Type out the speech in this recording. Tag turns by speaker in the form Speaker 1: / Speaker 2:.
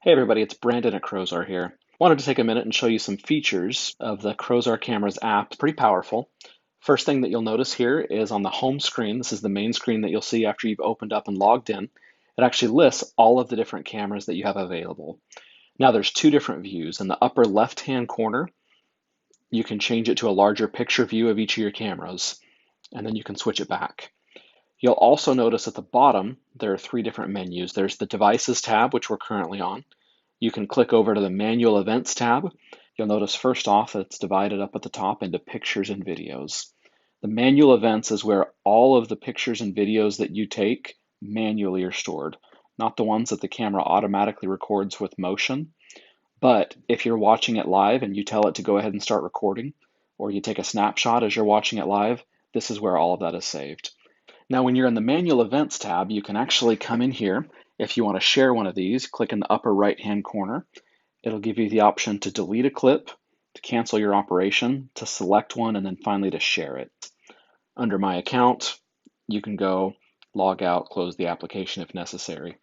Speaker 1: Hey everybody, it's Brandon at Crorzar here. Wanted to take a minute and show you some features of the Crorzar Cameras app. It's pretty powerful. First thing that you'll notice here is on the home screen, this is the main screen that you'll see after you've opened up and logged in. It actually lists all of the different cameras that you have available. Now there's two different views. In the upper left-hand corner, you can change it to a larger picture view of each of your cameras, and then you can switch it back. You'll also notice at the bottom, there are three different menus. There's the Devices tab, which we're currently on. You can click over to the Manual Events tab. You'll notice first off it's divided up at the top into pictures and videos. The Manual Events is where all of the pictures and videos that you take manually are stored, not the ones that the camera automatically records with motion. But if you're watching it live and you tell it to go ahead and start recording, or you take a snapshot as you're watching it live, this is where all of that is saved. Now, when you're in the Manual Events tab, you can actually come in here. If you want to share one of these, click in the upper right-hand corner. It'll give you the option to delete a clip, to cancel your operation, to select one, and then finally to share it. Under My Account, you can go log out, close the application if necessary.